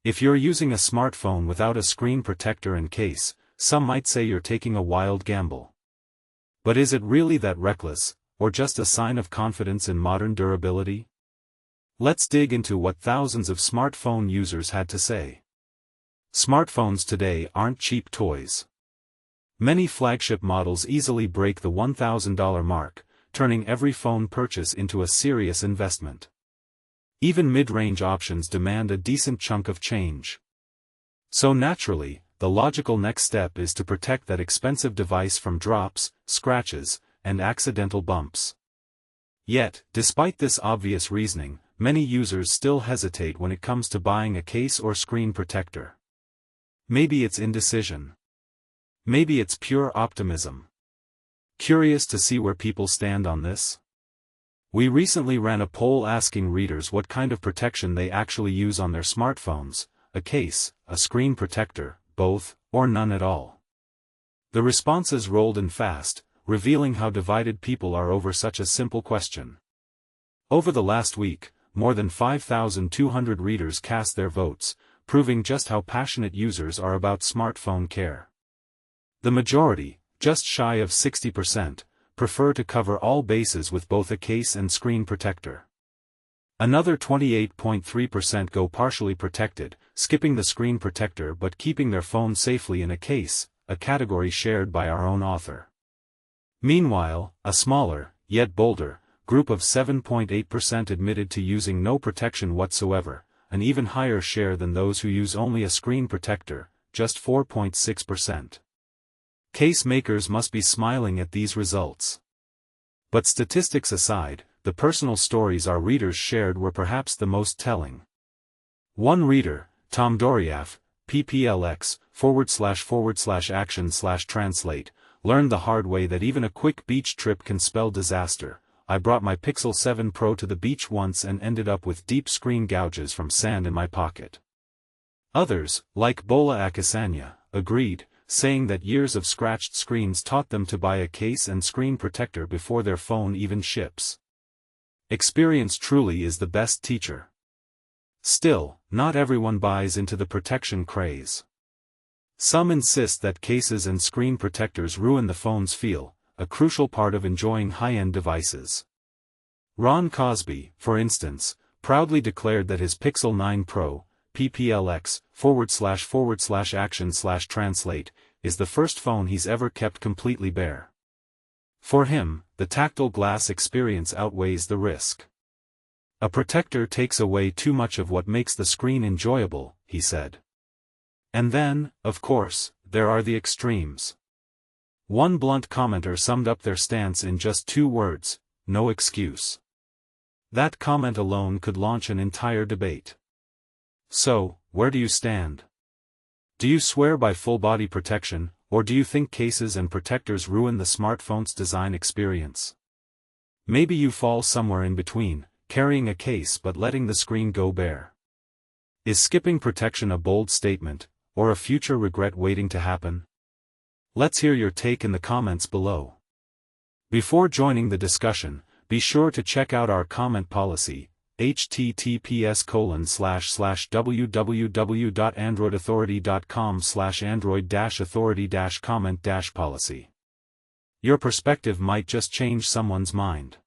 If you're using a smartphone without a screen protector and case, some might say you're taking a wild gamble. But is it really that reckless, or just a sign of confidence in modern durability? Let's dig into what thousands of smartphone users had to say. Smartphones today aren't cheap toys. Many flagship models easily break the $1,000 mark, turning every phone purchase into a serious investment. Even mid-range options demand a decent chunk of change. So naturally, the logical next step is to protect that expensive device from drops, scratches, and accidental bumps. Yet, despite this obvious reasoning, many users still hesitate when it comes to buying a case or screen protector. Maybe it's indecision. Maybe it's pure optimism. Curious to see where people stand on this? We recently ran a poll asking readers what kind of protection they actually use on their smartphones: a case, a screen protector, both, or none at all. The responses rolled in fast, revealing how divided people are over such a simple question. Over the last week, more than 5,200 readers cast their votes, proving just how passionate users are about smartphone care. The majority, just shy of 60%, prefer to cover all bases with both a case and screen protector. Another 28.3% go partially protected, skipping the screen protector but keeping their phone safely in a case, a category shared by our own author. Meanwhile, a smaller, yet bolder, group of 7.8% admitted to using no protection whatsoever, an even higher share than those who use only a screen protector, just 4.6%. Case makers must be smiling at these results. But statistics aside, the personal stories our readers shared were perhaps the most telling. One reader, Tom Doriaf, PPLX//action/translate, learned the hard way that even a quick beach trip can spell disaster. I brought my Pixel 7 Pro to the beach once and ended up with deep screen gouges from sand in my pocket. Others, like Bola Akisanya, agreed, saying that years of scratched screens taught them to buy a case and screen protector before their phone even ships. Experience truly is the best teacher. Still, not everyone buys into the protection craze. Some insist that cases and screen protectors ruin the phone's feel, a crucial part of enjoying high-end devices. Ron Cosby, for instance, proudly declared that his Pixel 9 Pro, PPLX//action/translate, is the first phone he's ever kept completely bare. For him, the tactile glass experience outweighs the risk. A protector takes away too much of what makes the screen enjoyable, he said. And then, of course, there are the extremes. One blunt commenter summed up their stance in just 2 words: no excuse. That comment alone could launch an entire debate. So, where do you stand? Do you swear by full-body protection, or do you think cases and protectors ruin the smartphone's design experience? Maybe you fall somewhere in between, carrying a case but letting the screen go bare. Is skipping protection a bold statement, or a future regret waiting to happen? Let's hear your take in the comments below. Before joining the discussion, be sure to check out our comment policy, https://www.androidauthority.com/android-authority-comment-policy. Your perspective might just change someone's mind.